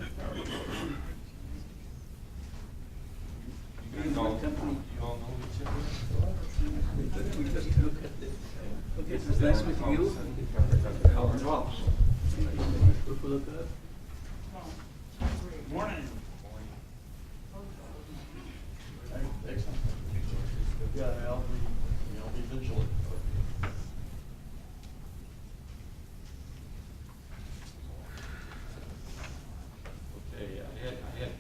You all know each other? We just look at this. Okay, so it's nice with you. Thompson. Look up. Morning. Excellent. Yeah, I'll be vigilant. Okay, I had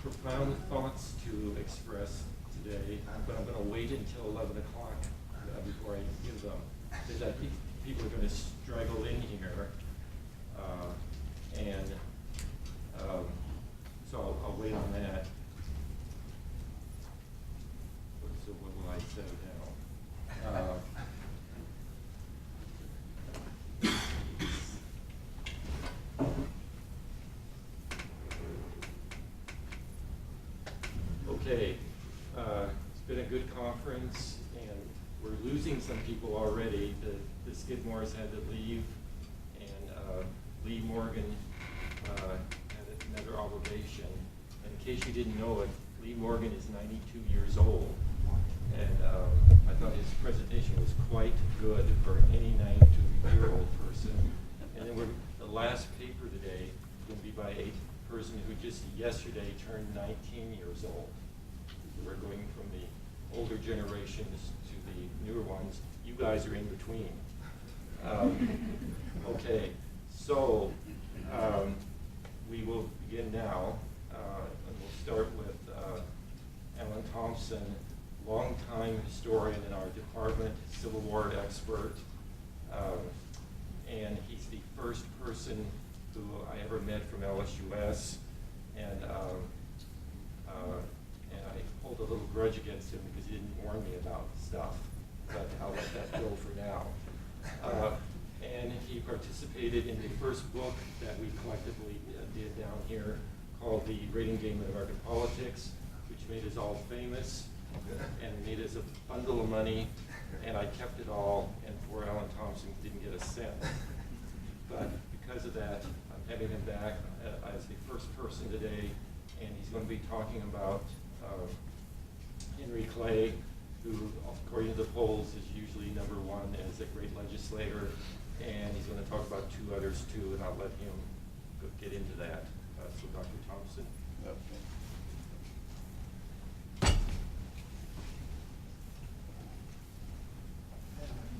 profound thoughts to express today, but I'm going to wait until 11 o'clock before I give them, because I think people are going to straggle in here, and so I'll wait on that. So what will I say now? Okay, it's been a good conference, and we're losing some people already. The Skidmores had to leave, and Lee Morgan had another obligation. And in case you didn't know it, Lee Morgan is 92 years old, and I thought his presentation was quite good for any 92-year-old person. And then the last paper today is going to be by a person who just yesterday turned 19 years old. We're going from the older generations to the newer ones. You guys are in between. Okay, so we will begin now, and we'll start with Alan Thompson, longtime historian in our department, Civil War expert, and he's the first person who I ever met from LSUS, and I hold a little grudge against him because he didn't warn me about stuff, but I'll let that go for now. And he participated in the first book that we collectively did down here called The Rating Game of American Politics, which made us all famous and made us a bundle of money, and I kept it all, and poor Alan Thompson didn't get a cent. But because of that, I'm having him back as the first person today, and he's going to be talking about Henry Clay, who, according to the polls, is usually #1 as a great legislator, and he's going to talk about two others too, and I'll let him get into that. So Dr. Thompson. Okay.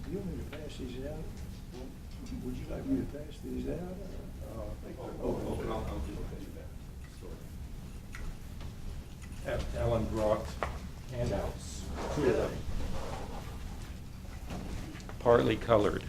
Do you want me to pass these out? Would you like me to pass these out? I'll do that. Alan brought handouts, 2 of them, partly colored.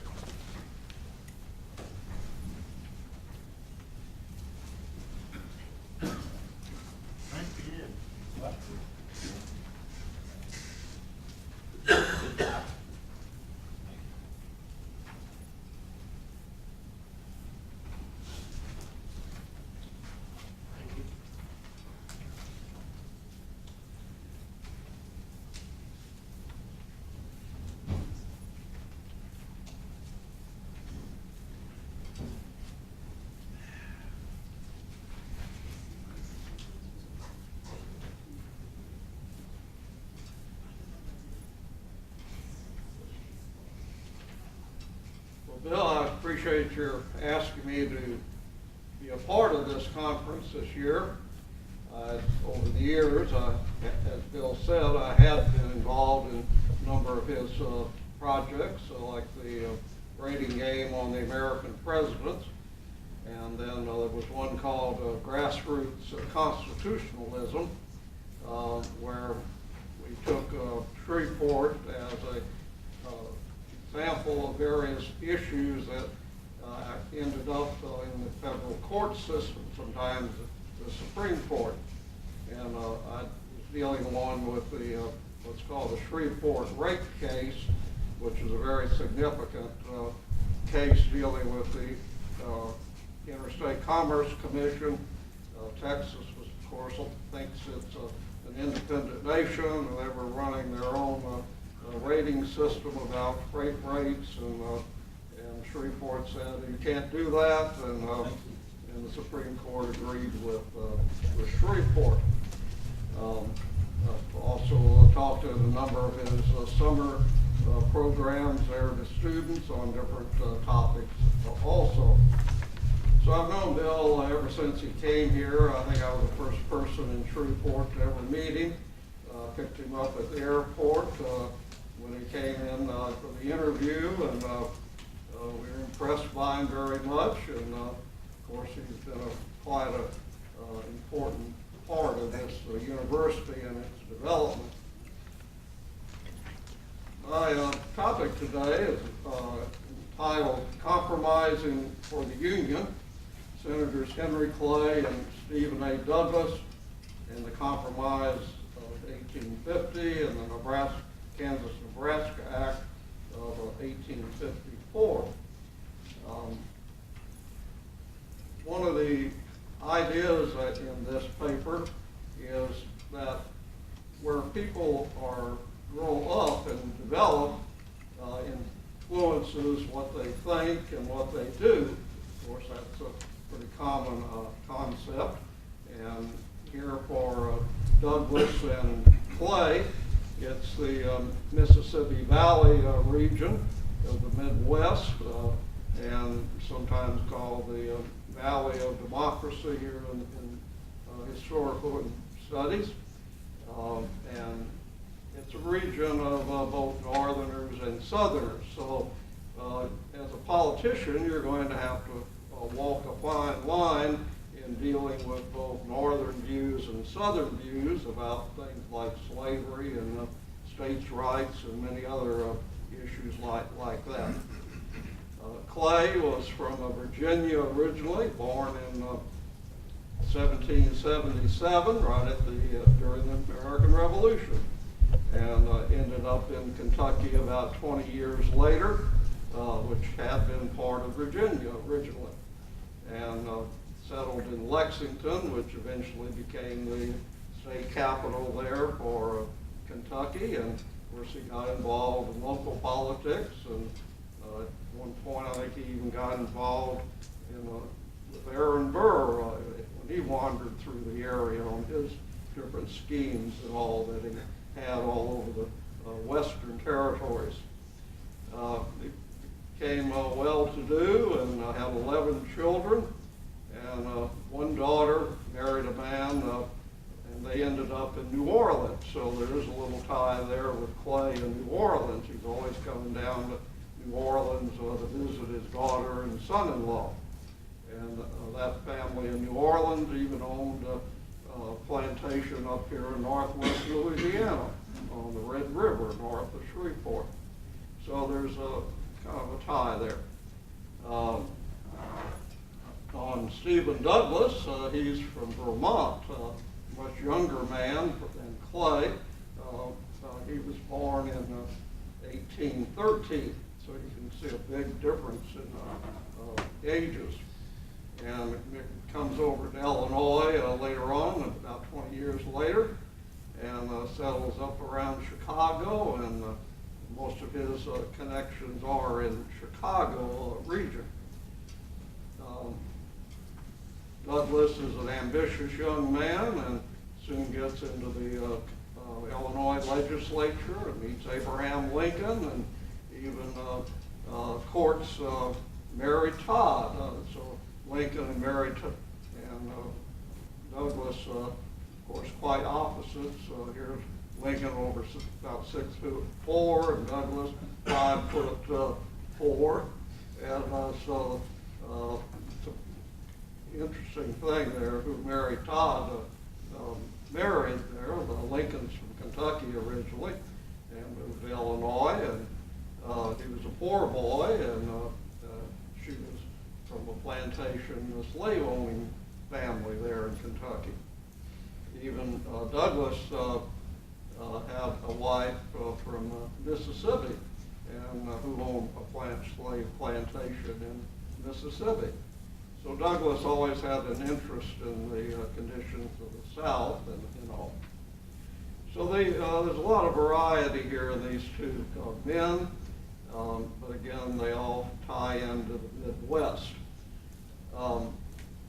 Bill, I appreciate your asking me to be a part of this conference this year. Over the years, as Bill said, I have been involved in a number of his projects, like the rating game on the American presidents, and then there was one called Grassroots Constitutionalism, where we took Shreveport as a example of various issues that ended up in the federal court system, sometimes the Supreme Court. And I was dealing on with the what's called the Shreveport rape case, which is a very significant case dealing with the Interstate Commerce Commission. Texas, of course, thinks it's an independent nation, and they were running their own rating system about freight rates, and Shreveport said you can't do that, and and the Supreme Court agreed with Shreveport. Also talked to a number of his summer programs there to students on different topics also. So I've known Bill ever since he came here. I think I was the first person in Shreveport to ever meet him. Picked him up at the airport when he came in for the interview, and we were impressed by him very much. And of course, he's been quite an important part of this university and its development. My topic today is entitled Compromising for the Union. Senators Henry Clay and Stephen A. Douglas in the Compromise of 1850 and the Kansas-Nebraska Act of 1854. One of the ideas in this paper is that where people grow up and develop influences what they think and what they do. Of course, that's a pretty common concept. And here for Douglas and Clay, it's the Mississippi Valley region of the Midwest, and sometimes called the Valley of Democracy here in historical studies. And it's a region of both Northerners and Southerners. So as a politician, you're going to have to walk a fine line in dealing with both Northern views and Southern views about things like slavery and states' rights and many other issues like that. Clay was from Virginia originally, born in 1777, right at during the American Revolution, and ended up in Kentucky about 20 years later, which had been part of Virginia originally, and settled in Lexington, which eventually became the state capital there for Kentucky. And of course, he got involved in local politics, and at one point I think he even got involved with Aaron Burr when he wandered through the area on his different schemes and all that he had all over the western territories. He became well-to-do and had 11 children, and one daughter married a man, and they ended up in New Orleans. So there is a little tie there with Clay in New Orleans. He's always coming down to New Orleans to visit his daughter and son-in-law. And that family in New Orleans even owned a plantation up here in northwest Louisiana on the Red River north of Shreveport. So there's a kind of a tie there. On Stephen Douglas, he's from Vermont, a much younger man than Clay. He was born in 1813, so you can see a big difference in ages. And it comes over to Illinois later on, about 20 years later, and settles up around Chicago, and most of his connections are in Chicago region. Douglas is an ambitious young man and soon gets into the Illinois legislature and meets Abraham Lincoln, and even courts Mary Todd. So Lincoln and Mary and Douglas, of course, quite opposites. Here's Lincoln over about 6'4", and Douglas 5'4", and so it's an interesting thing there who Mary Todd married there. Lincoln's from Kentucky originally and moved to Illinois, and he was a poor boy, and she was from a plantation, a slave-owning family there in Kentucky. Even Douglas had a wife from Mississippi, and who owned a slave plantation in Mississippi. So Douglas always had an interest in the conditions of the South and all. So there's a lot of variety here in these two men, but again, they all tie into the Midwest.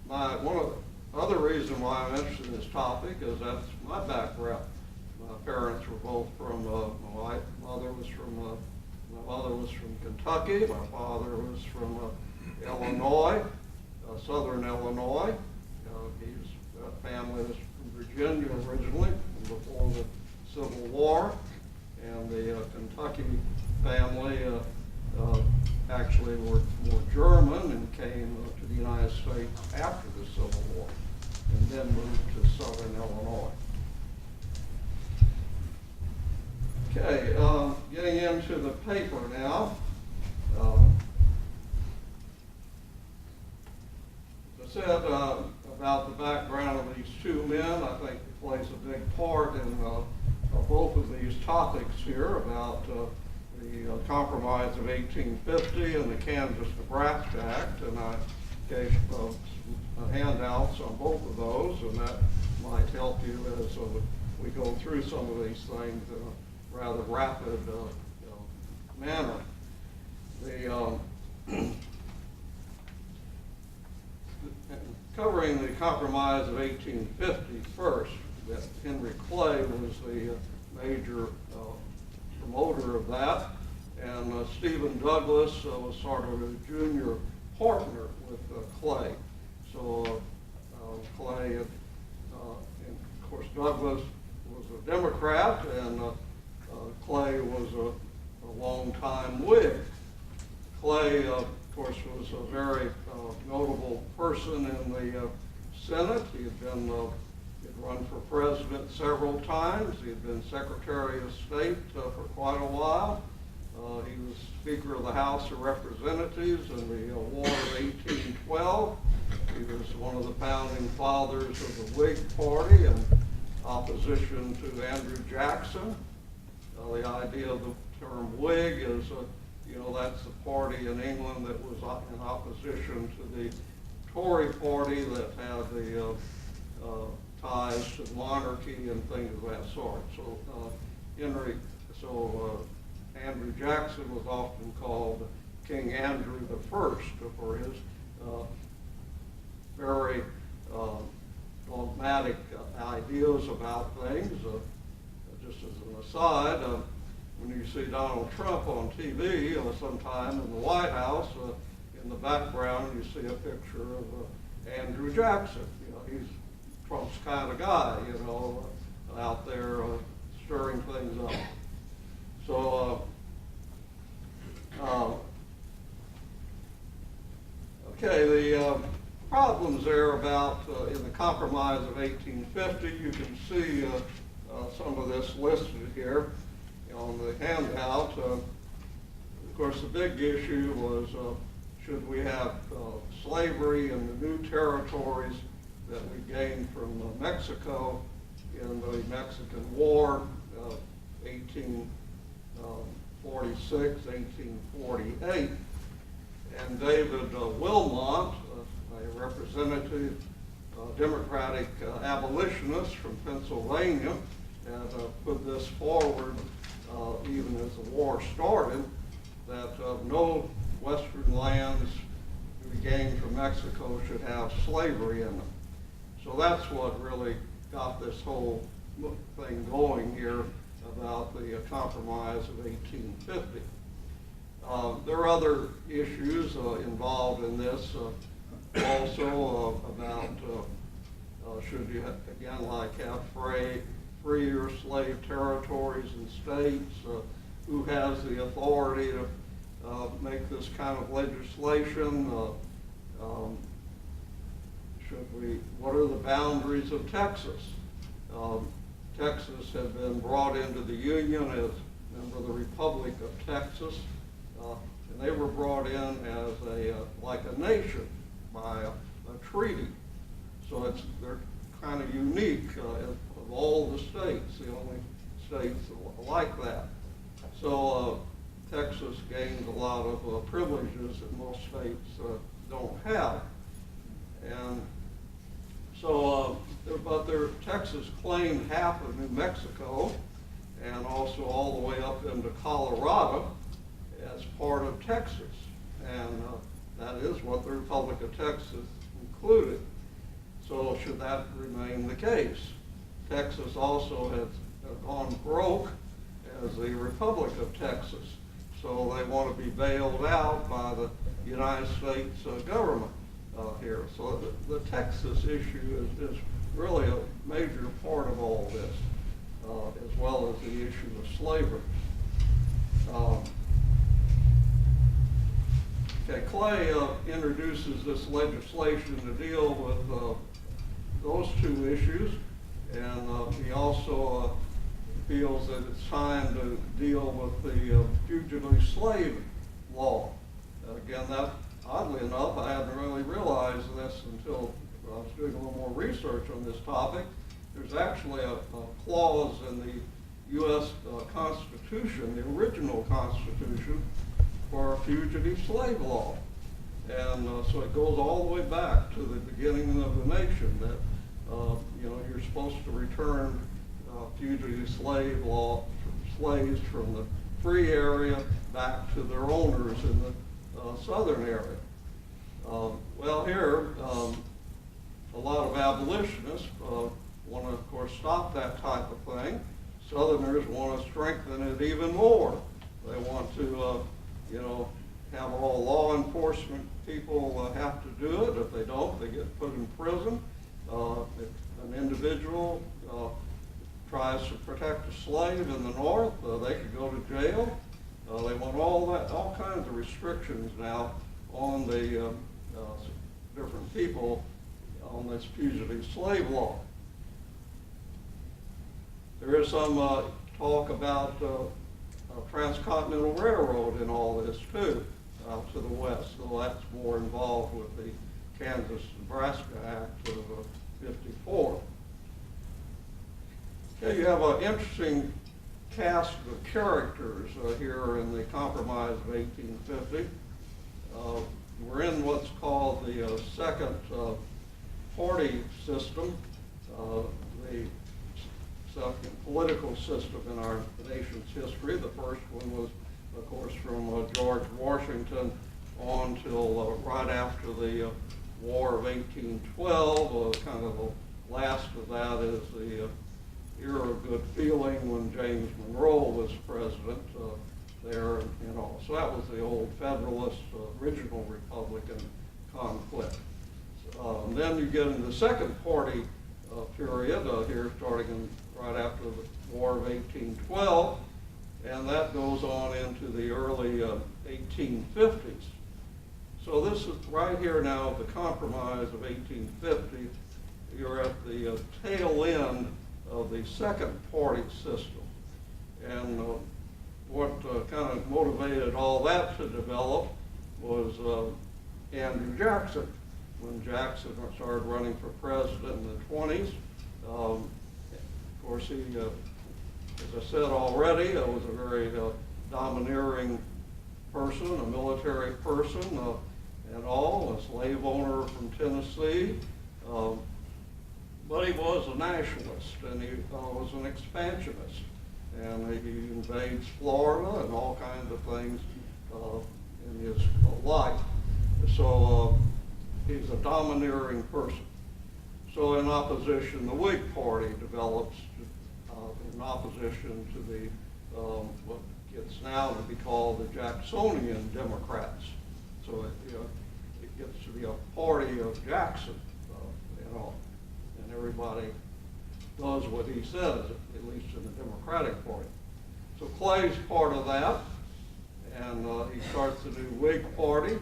one of the other reason why I'm interested in this topic is that's my background. My parents were both from, my mother was from Kentucky, my father was from Illinois, southern Illinois. His family was from Virginia originally, before the Civil War, and the Kentucky family actually were German and came to the United States after the Civil War, and then moved to southern Illinois. Okay, getting into the paper now. As I said about the background of these two men, I think it plays a big part in both of these topics here about the Compromise of 1850 and the Kansas-Nebraska Act, and I gave handouts on both of those, and that might help you as we go through some of these things in a rather rapid manner. Covering the Compromise of 1850 first, that Henry Clay was the major promoter of that, and Stephen Douglas was sort of a junior partner with Clay. So Clay, and of course Douglas was a Democrat, and Clay was a long-time Whig. Clay, of course, was a very notable person in the Senate. He had run for president several times. He had been Secretary of State for quite a while. He was Speaker of the House of Representatives in the War of 1812. He was one of the founding fathers of the Whig Party in opposition to Andrew Jackson. The idea of the term Whig is, that's the party in England that was in opposition to the Tory party that had the ties to monarchy and things of that sort. So Andrew Jackson was often called King Andrew I for his very dogmatic ideas about things. Just as an aside, when you see Donald Trump on TV sometime in the White House, in the background you see a picture of Andrew Jackson. He's Trump's kind of guy, out there stirring things up. So, okay, the problems there about in the Compromise of 1850, you can see some of this listed here on the handout. Of course, the big issue was should we have slavery in the new territories that we gained from Mexico in the Mexican War of 1846, 1848. And David Wilmot, a representative Democratic abolitionist from Pennsylvania, had put this forward even as the war started, that no Western lands to be gained from Mexico should have slavery in them. So that's what really got this whole thing going here about the Compromise of 1850. There are other issues involved in this also about should you, again, have free or slave territories and states, who has the authority to make this kind of legislation, what are the boundaries of Texas? Texas had been brought into the Union as a member of the Republic of Texas, and they were brought in as like a nation by a treaty. So they're kind of unique of all the states, the only states like that. So Texas gained a lot of privileges that most states don't have. And so, Texas claimed half of New Mexico and also all the way up into Colorado as part of Texas. And that is what the Republic of Texas included. So should that remain the case? Texas also has gone broke as the Republic of Texas. So they want to be bailed out by the United States government here. So the Texas issue is really a major part of all this, as well as the issue of slavery. Clay introduces this legislation to deal with those two issues, and he also feels that it's time to deal with the Fugitive Slave Law. Again, that, oddly enough, I hadn't really realized this until I was doing a little more research on this topic. There's actually a clause in the U.S. Constitution, the original Constitution, for a fugitive slave law. And so it goes all the way back to the beginning of the nation that, you're supposed to return fugitive slave law, slaves from the free area back to their owners in the southern area. Well, here, a lot of abolitionists want to, of course, stop that type of thing. Southerners want to strengthen it even more. They want to, have all law enforcement people have to do it. If they don't, they get put in prison. If an individual tries to protect a slave in the North, they could go to jail. They want all kinds of restrictions now on the different people on this fugitive slave law. There is some talk about Transcontinental Railroad in all this too, out to the west, so that's more involved with the Kansas-Nebraska Act of '54. Okay, you have an interesting cast of characters here in the Compromise of 1850. We're in what's called the second party system, the second political system in our nation's history. The first one was, of course, from George Washington on till right after the War of 1812. Kind of the last of that is the era of good feeling when James Monroe was president there, So that was the old Federalist, original Republican conflict. Then you get into the second party period here, starting right after the War of 1812, and that goes on into the early 1850s. So this is right here now, the Compromise of 1850. You're at the tail end of the second party system. And what kind of motivated all that to develop was Andrew Jackson. When Jackson started running for president in the 20s, of course, he, as I said already, was a very domineering person, a military person, and all, a slave owner from Tennessee. But he was a nationalist, and he was an expansionist. And he invades Florida and all kinds of things in his life. So he's a domineering person. So in opposition, the Whig Party develops in opposition to the what gets now to be called the Jacksonian Democrats. So it gets to be a party of Jackson, and everybody does what he says, at least in the Democratic Party. So Clay's part of that, and he starts the new Whig Party.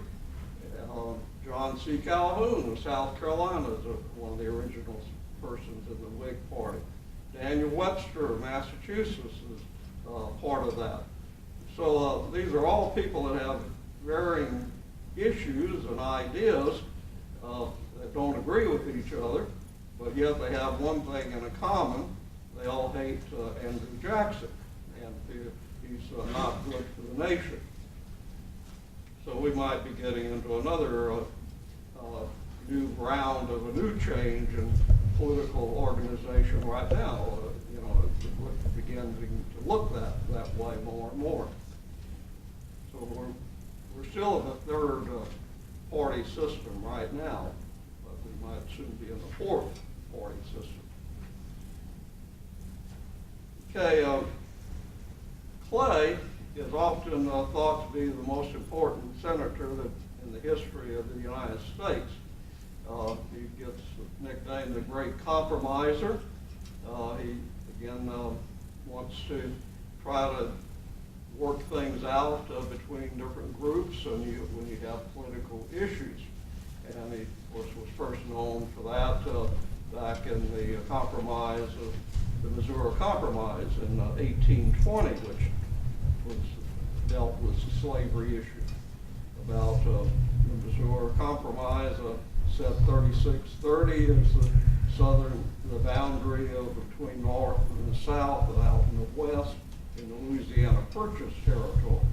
John C. Calhoun of South Carolina is one of the original persons in the Whig Party. Daniel Webster of Massachusetts is part of that. So these are all people that have varying issues and ideas that don't agree with each other, but yet they have one thing in common. They all hate Andrew Jackson, and he's not good for the nation. So we might be getting into another new round of a new change in political organization right now. It's beginning to look that way more and more. So we're still in the third party system right now, but we might soon be in the fourth party system. Okay, Clay is often thought to be the most important senator in the history of the United States. He gets nicknamed the Great Compromiser. He, again, wants to try to work things out between different groups when you have political issues. And he, of course, was first known for that back in the compromise of the Missouri Compromise in 1820, which was dealt with the slavery issue. About the Missouri Compromise said 3630 is the boundary between North and the South, and out in the West in the Louisiana Purchase territory.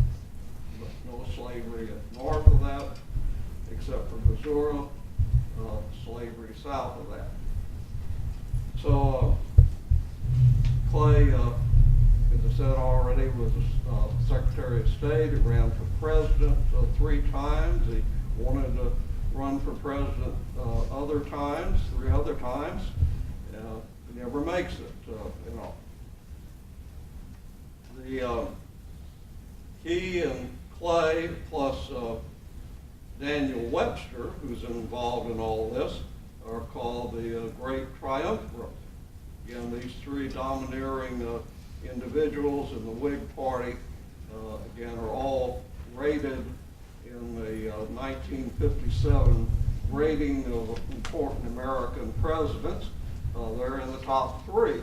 But no slavery north of that, except for Missouri, slavery south of that. So Clay, as I said already, was Secretary of State. He ran for president 3 times. He wanted to run for president 3 other times. He never makes it, he and Clay, plus Daniel Webster, who's involved in all this, are called the Great Triumvirate. Again, these 3 domineering individuals in the Whig Party, again, are all rated in the 1957 rating of important American presidents. They're in the top 3.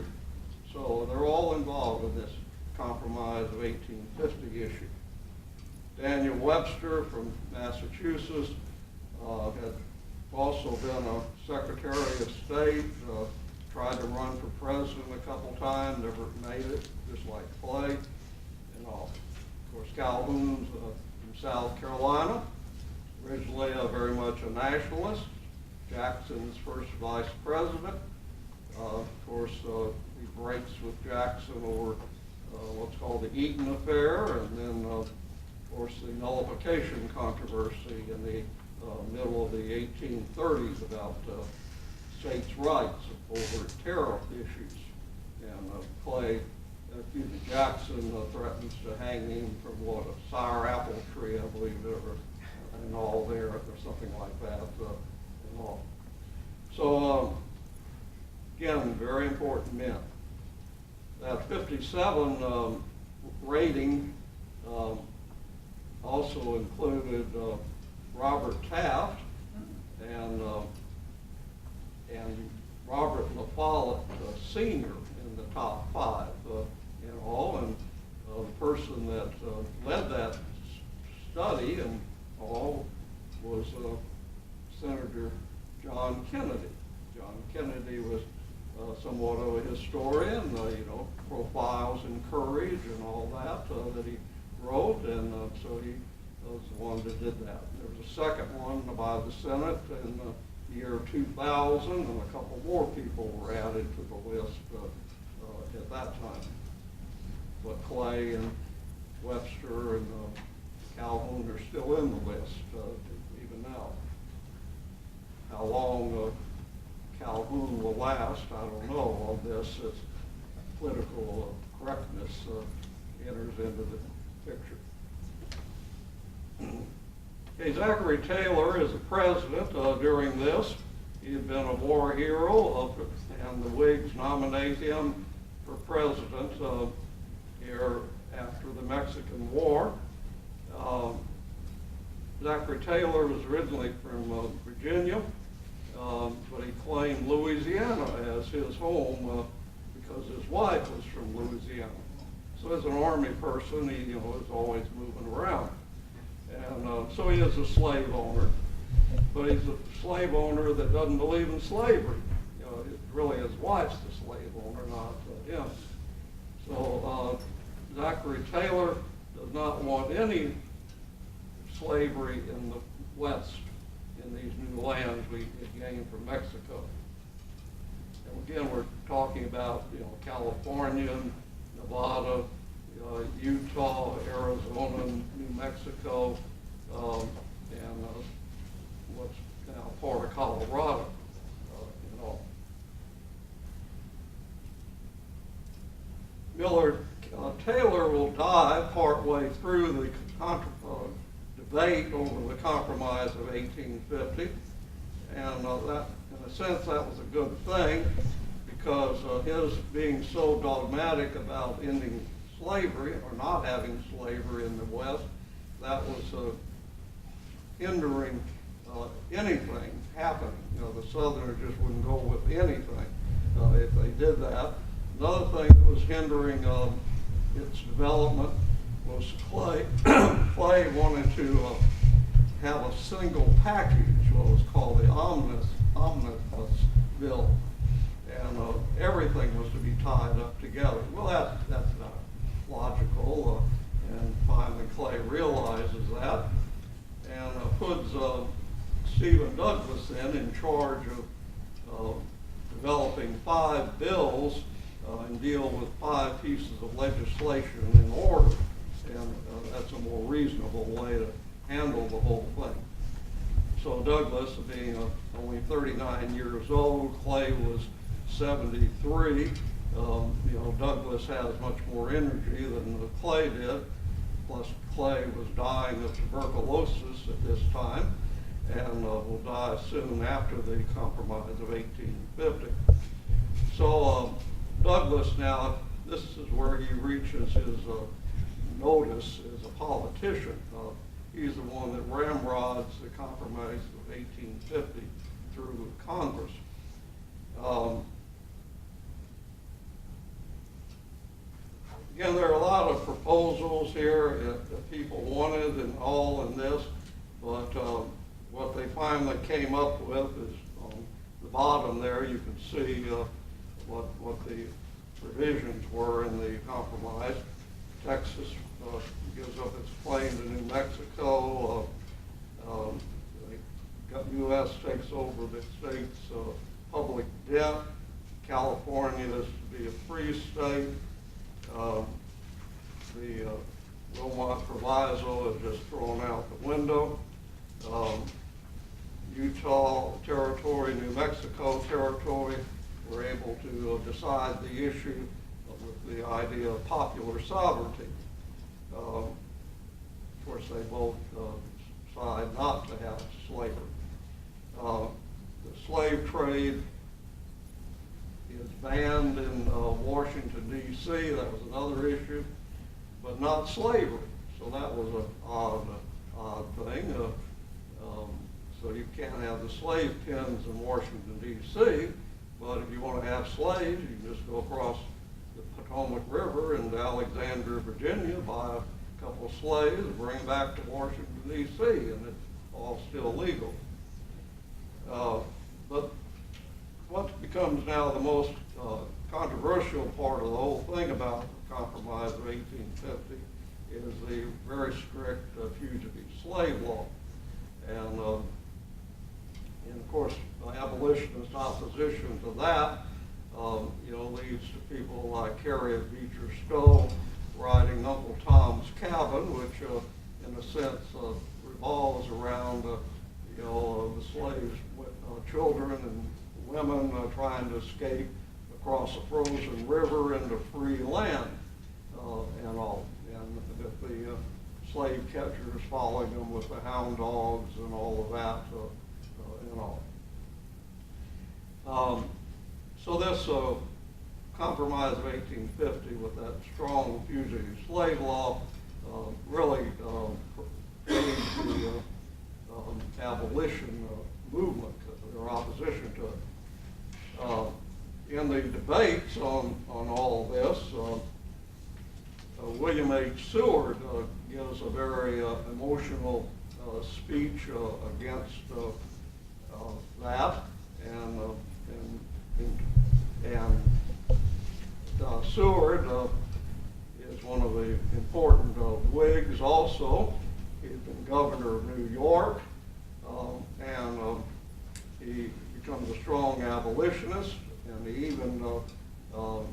So they're all involved in this Compromise of 1850 issue. Daniel Webster from Massachusetts had also been a Secretary of State, tried to run for president a couple times, never made it, just like Clay and all. Of course, Calhoun's from South Carolina, originally very much a nationalist. Jackson's first vice president. Of course, he breaks with Jackson over what's called the Eaton affair, and then, of course, the nullification controversy in the middle of the 1830s about states' rights over tariff issues. And Jackson threatens to hang him from a sour apple tree, I believe, and all there, or something like that, and all. So, again, very important men. That 57 rating also included Robert Taft and Robert La Follette Sr. in the top 5, and the person that led that study and all was Senator John Kennedy. John Kennedy was somewhat of a historian, profiles in courage and all that he wrote, and so he was the one that did that. There was a second one by the Senate in the year 2000, and a couple more people were added to the list at that time. But Clay and Webster and Calhoun are still in the list even now. How long Calhoun will last, I don't know on this, as political correctness enters into the picture. Okay, Zachary Taylor is the president during this. He had been a war hero, and the Whigs nominated him for president here after the Mexican War. Zachary Taylor was originally from Virginia, but he claimed Louisiana as his home because his wife was from Louisiana. So as an Army person, he was always moving around. And so he is a slave owner, but he's a slave owner that doesn't believe in slavery. Really his wife's the slave owner, not him. So Zachary Taylor does not want any slavery in the West, in these new lands we gained from Mexico. And again, we're talking about California, Nevada, Utah, Arizona, New Mexico, and what's now part of Colorado. Millard Taylor will die partway through the debate over the Compromise of 1850, and that, in a sense, that was a good thing, because his being so dogmatic about ending slavery or not having slavery in the West, that was hindering anything happening. You know, the Southerners just wouldn't go with anything if they did that. Another thing that was hindering its development was Clay. Clay wanted to have a single package, what was called the omnibus bill, and everything was to be tied up together. Well, that's not logical, and finally Clay realizes that, and puts Stephen Douglas in charge of developing 5 bills and deal with 5 pieces of legislation in order, and that's a more reasonable way to handle the whole thing. So Douglas, being only 39 years old, Clay was 73. You know, Douglas has much more energy than Clay did. Plus, Clay was dying of tuberculosis at this time, and will die soon after the Compromise of 1850. So Douglas now, this is where he reaches his notice as a politician. He's the one that ramrods the Compromise of 1850 through Congress. Again, there are a lot of proposals here that people wanted and all in this, but what they finally came up with is on the bottom there. You can see what the provisions were in the compromise. Texas gives up its claim to New Mexico. The U.S. takes over the state's public debt. California is to be a free state. The Wilmot Proviso is just thrown out the window. Utah Territory, New Mexico Territory were able to decide the issue with the idea of popular sovereignty. Of course, they both decide not to have slavery. The slave trade is banned in Washington, D.C. That was another issue, but not slavery. So that was an odd thing. So you can't have the slave pens in Washington, D.C., but if you want to have slaves, you can just go across the Potomac River into Alexandria, Virginia, buy a couple of slaves, bring them back to Washington, D.C., and it's all still legal. But what becomes now the most controversial part of the whole thing about the Compromise of 1850 is the very strict Fugitive Slave Law. And of course, abolitionist opposition to that, leads to people like Harriet Beecher Stowe writing Uncle Tom's Cabin, which in a sense revolves around the slaves, children and women trying to escape across a frozen river into free land and all. And the slave catchers following them with the hound dogs and all of that and all. So this Compromise of 1850 with that strong fugitive slave law really aimed the abolition movement, their opposition to it. In the debates on all of this, William H. Seward gives a very emotional speech against that, and Seward is one of the important Whigs also. He's been governor of New York, and he becomes a strong abolitionist, and he even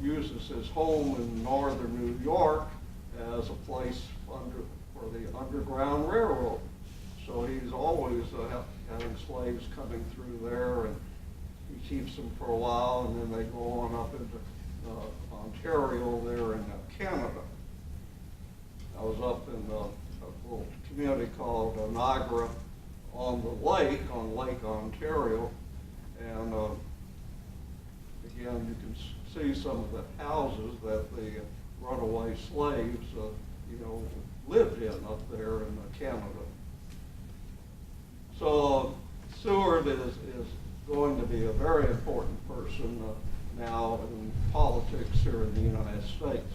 uses his home in northern New York as a place for the Underground Railroad. So he's always having slaves coming through there, and he keeps them for a while, and then they go on up into Ontario there in Canada. I was up in a little community called Niagara on the lake, on Lake Ontario, and again, you can see some of the houses that the runaway slaves, lived in up there in Canada. So Seward is going to be a very important person now in politics here in the United States,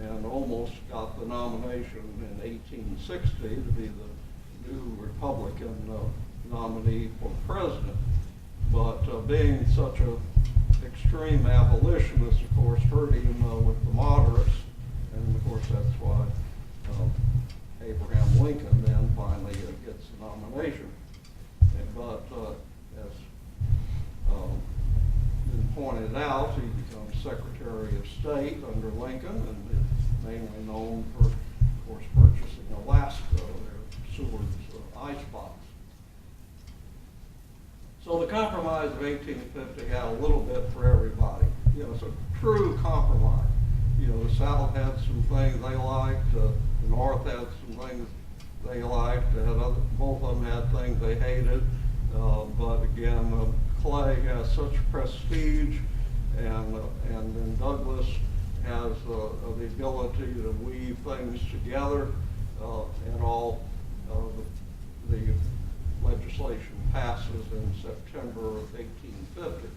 and almost got the nomination in 1860 to be the new Republican nominee for president. But being such an extreme abolitionist, of course, hurt him with the moderates, and of course that's why Abraham Lincoln then finally gets the nomination. But as been pointed out, he becomes Secretary of State under Lincoln, and is mainly known for, of course, purchasing Alaska, their Seward's icebox. So the Compromise of 1850 had a little bit for everybody. It's a true compromise. The South had some things they liked, the North had some things they liked, both of them had things they hated. But again, Clay has such prestige, and then Douglas has the ability to weave things together, and all the legislation passes in September of 1850.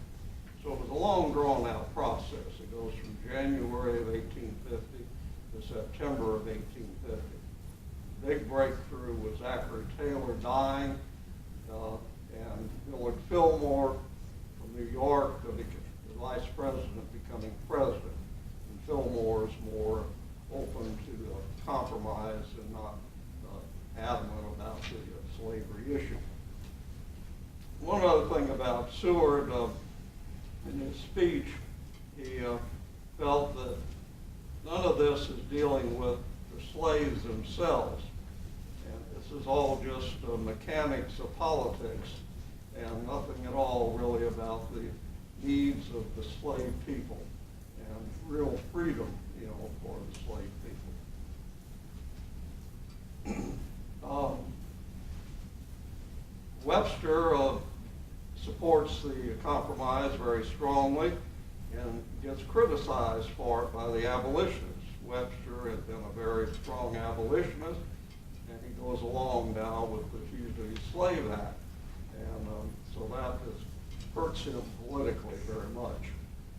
So it was a long, drawn-out process. It goes from January of 1850 to September of 1850. Big breakthrough was Zachary Taylor dying, and Millard Fillmore from New York, the vice president, becoming president. And Fillmore is more open to compromise and not adamant about the slavery issue. One other thing about Seward, in his speech, he felt that none of this is dealing with the slaves themselves. And this is all just mechanics of politics, and nothing at all really about the needs of the slave people and real freedom, for the slave people. Webster supports the compromise very strongly and gets criticized for it by the abolitionists. Webster had been a very strong abolitionist, and he goes along now with the Fugitive Slave Act. And so that hurts him politically very much.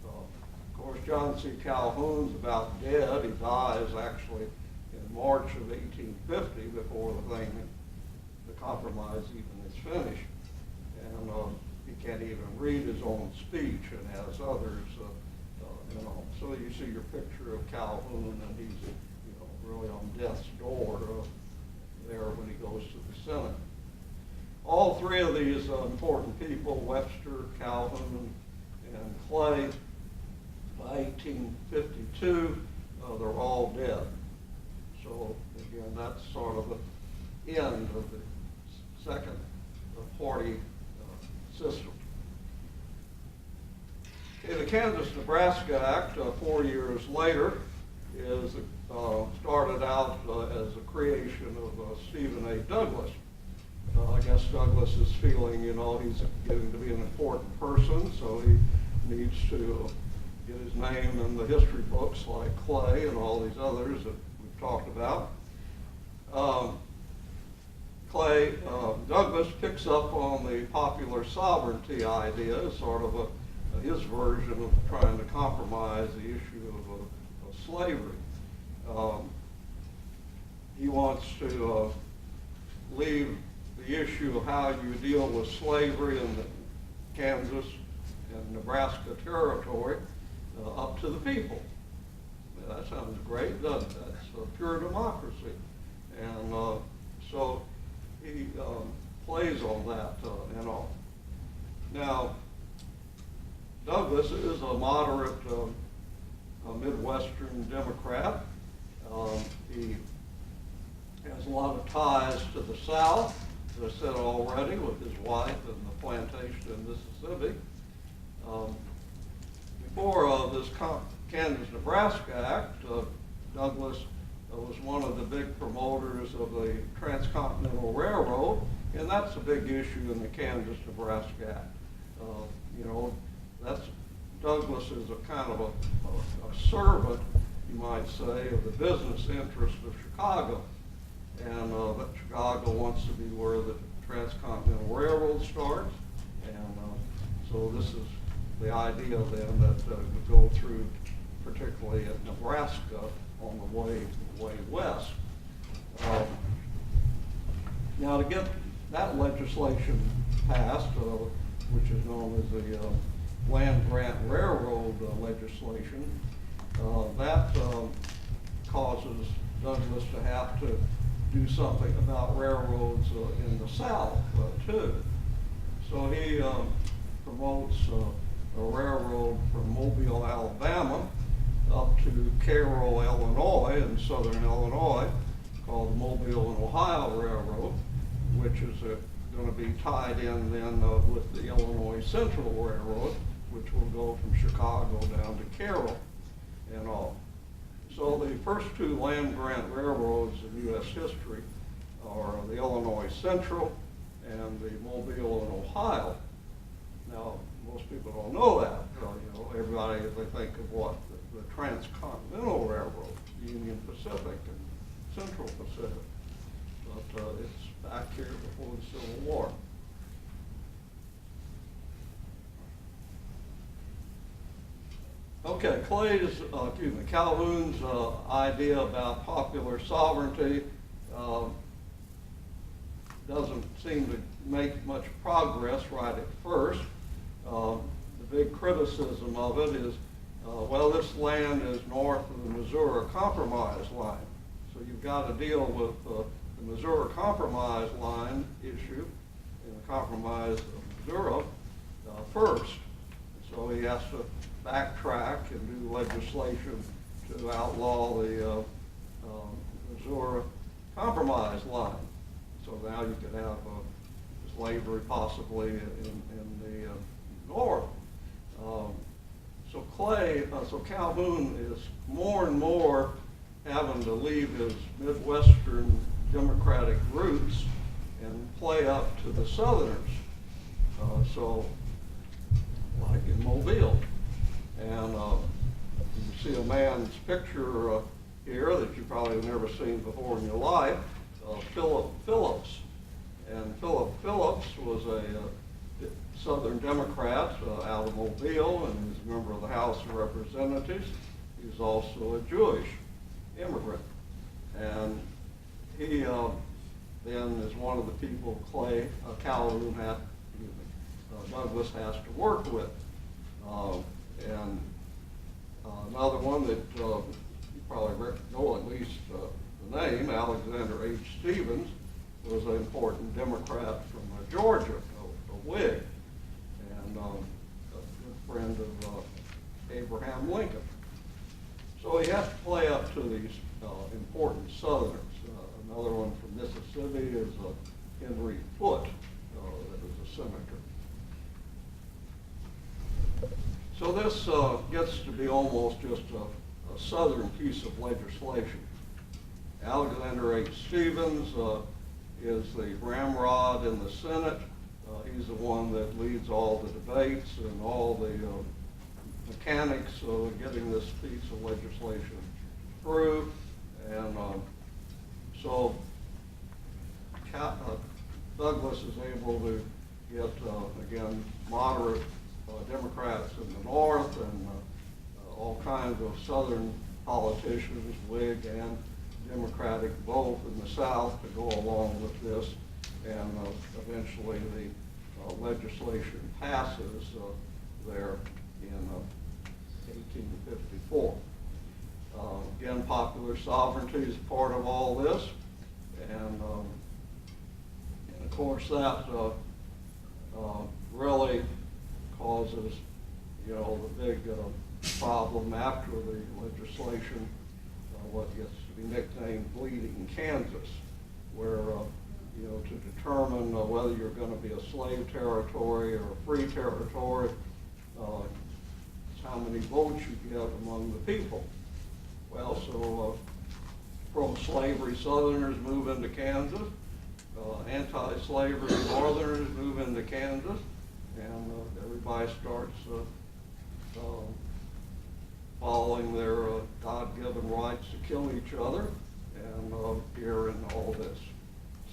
Of course, John C. Calhoun's about dead. He dies actually in March of 1850 before the compromise even is finished. And he can't even read his own speech, and has others, So you see your picture of Calhoun, and he's, really on death's door there when he goes to the Senate. All three of these important people, Webster, Calhoun, and Clay, by 1852, they're all dead. So again, that's sort of the end of the second party system. Okay, the Kansas-Nebraska Act, 4 years later, is started out as a creation of Stephen A. Douglas. I guess Douglas is feeling, he's getting to be an important person, so he needs to get his name in the history books like Clay and all these others that we've talked about. Douglas picks up on the popular sovereignty idea, sort of his version of trying to compromise the issue of slavery. He wants to leave the issue of how you deal with slavery in the Kansas and Nebraska territory up to the people. That sounds great, doesn't it? That's pure democracy. And so he plays on that and all. Now, Douglas is a moderate Midwestern Democrat. He has a lot of ties to the South, as I said already, with his wife and the plantation in Mississippi. before this Kansas-Nebraska Act, Douglas was one of the big promoters of the Transcontinental Railroad, and that's a big issue in the Kansas-Nebraska Act. You know, Douglas is a kind of a servant, you might say, of the business interest of Chicago. And that Chicago wants to be where the Transcontinental Railroad starts. And so this is the idea then that would go through, particularly at Nebraska, on the way west. Now, to get that legislation passed, which is known as the Land Grant Railroad legislation, that causes Douglas to have to do something about railroads in the South too. So he promotes a railroad from Mobile, Alabama, up to Cairo, Illinois, in southern Illinois, called the Mobile and Ohio Railroad, which is going to be tied in then with the Illinois Central Railroad, which will go from Chicago down to Cairo and all. So the first two land grant railroads in U.S. history are the Illinois Central and the Mobile and Ohio. Now, most people don't know that. You know, everybody, they think of what? The Transcontinental Railroad, Union Pacific and Central Pacific. But it's back here before the Civil War. Okay, Calhoun's idea about popular sovereignty doesn't seem to make much progress right at first. The big criticism of it is, well, this land is north of the Missouri Compromise line. So you've got to deal with the Missouri Compromise line issue and the Compromise of Missouri first. So he has to backtrack and do legislation to outlaw the Missouri Compromise line. So now you could have slavery possibly in the north. So Calhoun is more and more having to leave his Midwestern Democratic roots and play up to the Southerners. So like in Mobile. And you see a man's picture here that you probably have never seen before in your life, Philip Phillips. And Philip Phillips was a Southern Democrat out of Mobile, and he's a member of the House of Representatives. He's also a Jewish immigrant. And he then is one of the people Calhoun Douglas has to work with. And another one that you probably know at least the name, Alexander H. Stephens, was an important Democrat from Georgia, a Whig, and a good friend of Abraham Lincoln. So he has to play up to these important Southerners. Another one from Mississippi is Henry Foote, that was a senator. So this gets to be almost just a Southern piece of legislation. Alexander H. Stephens is the ramrod in the Senate. He's the one that leads all the debates and all the mechanics of getting this piece of legislation through. And so Douglas is able to get, again, moderate Democrats in the North and all kinds of Southern politicians, Whig and Democratic both in the South, to go along with this, and eventually the legislation passes there in 1854. Again, popular sovereignty is part of all this, and of course that really causes, the big problem after the legislation, what gets to be nicknamed Bleeding Kansas, where, to determine whether you're going to be a slave territory or a free territory, it's how many votes you get among the people. Well, so pro-slavery Southerners move into Kansas, anti-slavery Northerners move into Kansas, and everybody starts following their God-given rights to kill each other and here in all this.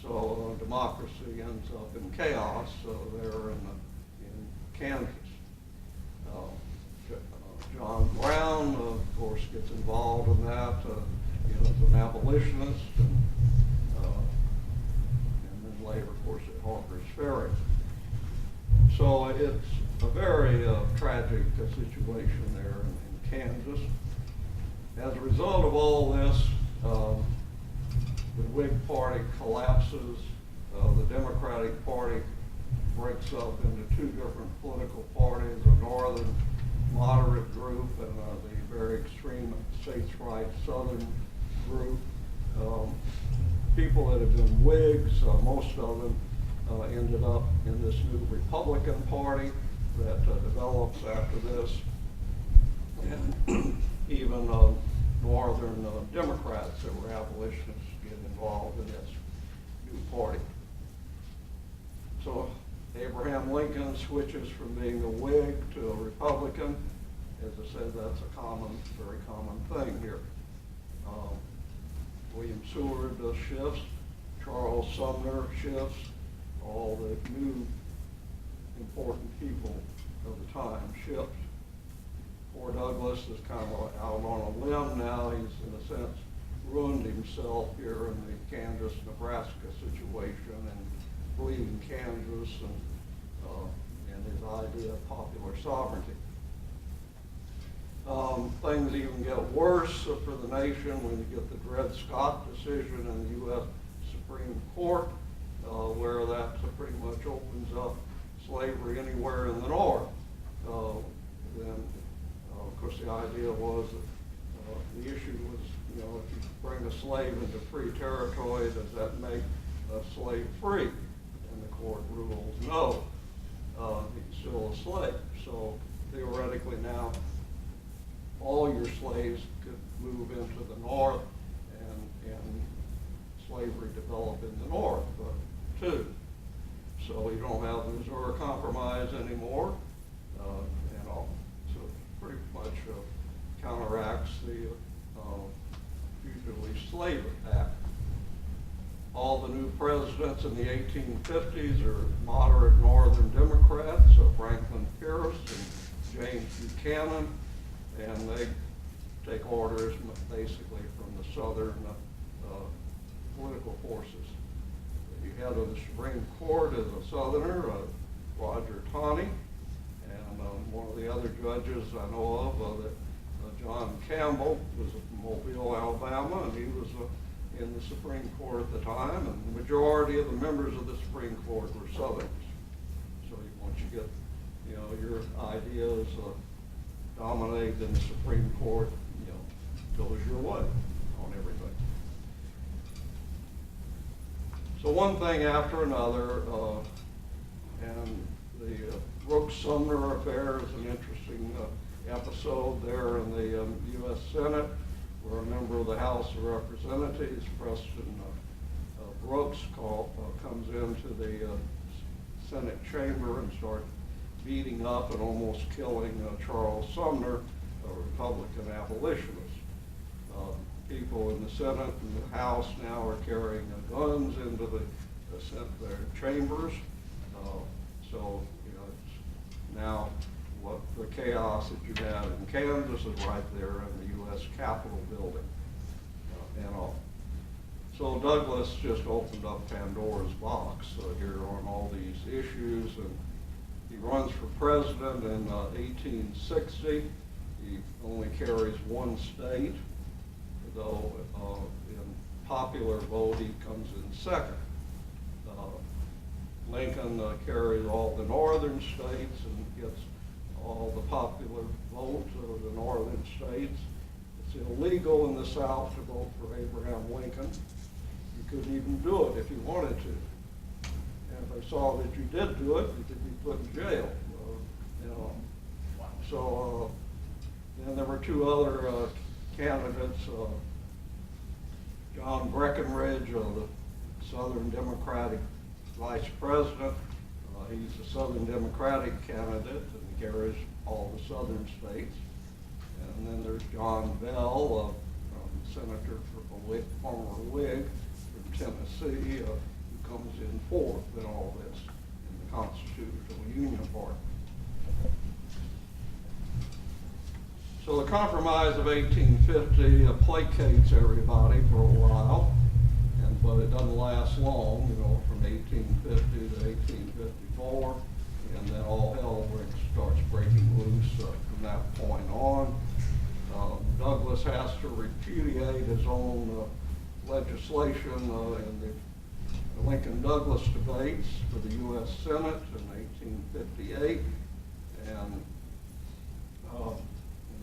So democracy ends up in chaos there in Kansas. John Brown, of course, gets involved in that, as an abolitionist, and then later, of course, at Harper's Ferry. So it's a very tragic situation there in Kansas. As a result of all this, the Whig Party collapses. The Democratic Party breaks up into two different political parties, a northern moderate group and the very extreme states' rights southern group. People that have been Whigs, most of them ended up in this new Republican Party that develops after this. And even northern Democrats that were abolitionists get involved in this new party. So Abraham Lincoln switches from being a Whig to a Republican. As I said, that's a very common thing here. William Seward shifts, Charles Sumner shifts, all the new important people of the time shift. Poor Douglas is kind of out on a limb now. He's, in a sense, ruined himself here in the Kansas-Nebraska situation and bleeding Kansas and his idea of popular sovereignty. Things even get worse for the nation when you get the Dred Scott decision in the U.S. Supreme Court, where that pretty much opens up slavery anywhere in the North. Then, of course, the idea was that the issue was, if you bring a slave into free territory, does that make a slave free? And the court rules no. He's still a slave. So theoretically now, all your slaves could move into the North and slavery develop in the North too. So you don't have the Missouri Compromise anymore and all. So it pretty much counteracts the Fugitive Slave Act. All the new presidents in the 1850s are moderate Northern Democrats, Franklin Pierce and James Buchanan, and they take orders basically from the Southern political forces. The head of the Supreme Court is a Southerner, Roger Taney, and one of the other judges I know of, John Campbell, was from Mobile, Alabama, and he was in the Supreme Court at the time, and the majority of the members of the Supreme Court were Southerners. So once you get, your ideas dominate in the Supreme Court, goes your way on everything. So one thing after another, and the Brooks-Sumner affair is an interesting episode there in the U.S. Senate, where a member of the House of Representatives, Preston Brooks, comes into the Senate chamber and starts beating up and almost killing Charles Sumner, a Republican abolitionist. People in the Senate and the House now are carrying guns into their chambers. So, it's now what the chaos that you had in Kansas is right there in the U.S. Capitol building and all. So Douglas just opened up Pandora's box here on all these issues, and he runs for president in 1860. He only carries one state, though in popular vote he comes in second. Lincoln carries all the northern states and gets all the popular vote of the northern states. It's illegal in the South to vote for Abraham Lincoln. You couldn't even do it if you wanted to. And if I saw that you did do it, you could be put in jail. So two other candidates, John Breckinridge, the Southern Democratic Vice President. He's a Southern Democratic candidate and carries all the southern states. And then there's John Bell, Senator for former Whig from Tennessee, who comes in fourth in all this in the Constitutional Union Party. So the Compromise of 1850 placates everybody for a while, but it doesn't last long, from 1850 to 1854, and then all hell starts breaking loose from that point on. Douglas has to repudiate his own legislation in the Lincoln-Douglas debates for the U.S. Senate in 1858, and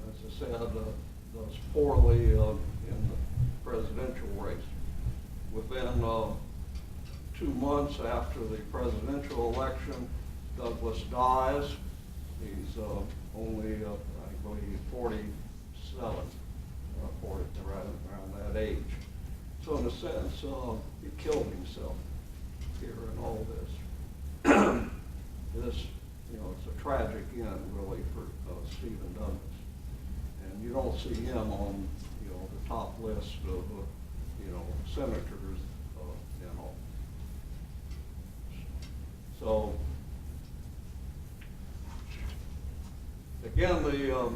as I said, does poorly in the presidential race. Within 2 months after the presidential election, Douglas dies. He's only, I believe, 47, around that age. So in a sense, he killed himself here in all this. This, it's a tragic end, really, for Stephen Douglas. And you don't see him on, the top list of, senators, So, again, the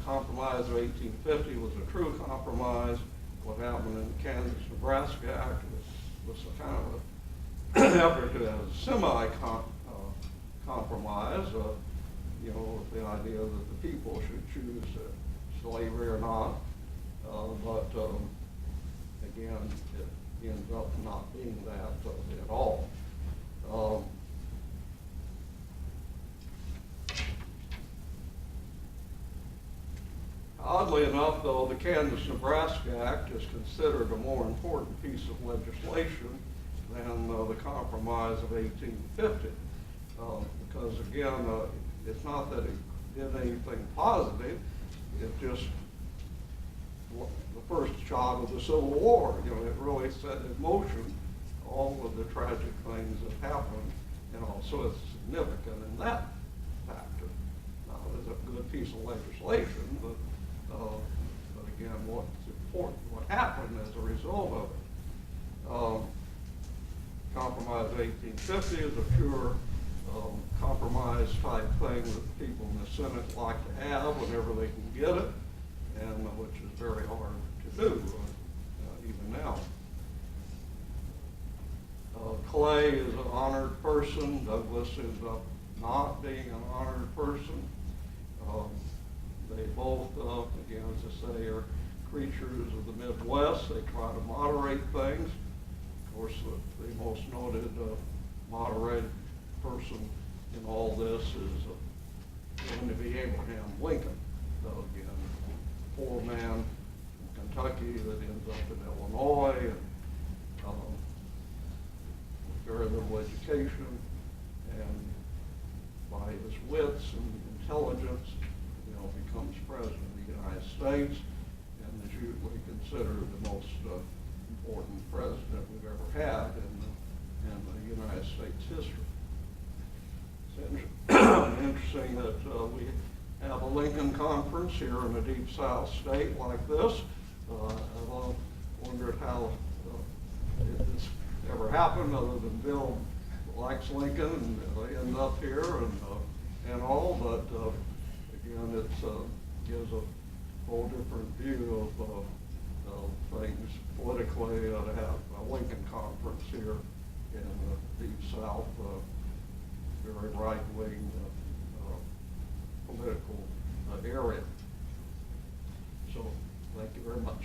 Compromise of 1850 was a true compromise. What happened in the Kansas-Nebraska Act was a kind of an effort to have a semi-compromise, with the idea that the people should choose slavery or not. But again, it ends up not being that at all. Oddly enough, though, the Kansas-Nebraska Act is considered a more important piece of legislation than the Compromise of 1850, because again, it's not that it did anything positive, it just the first shot of the Civil War. It really set in motion all of the tragic things that happened, so it's significant in that factor. Now, it's a good piece of legislation, but again, what's important, what happened as a result of it. Compromise 1850 is a pure compromise type thing that people in the Senate like to have whenever they can get it, and which is very hard to do even now. Clay is an honored person. Douglas ends up not being an honored person. They both, again, as I say, are creatures of the Midwest. They try to moderate things. Of course, the most noted moderated person in all this is going to be Abraham Lincoln. So again, poor man from Kentucky that ends up in Illinois, and very little education, and by his wits and intelligence, becomes president of the United States, and is usually considered the most important president we've ever had in the United States history. It's interesting that we have a Lincoln Conference here in a deep South state like this. I've wondered how it's ever happened, other than Bill likes Lincoln and they end up here and all, but again, it gives a whole different view of things politically to have a Lincoln Conference here in the deep South, very right-wing political area. So, thank you very much.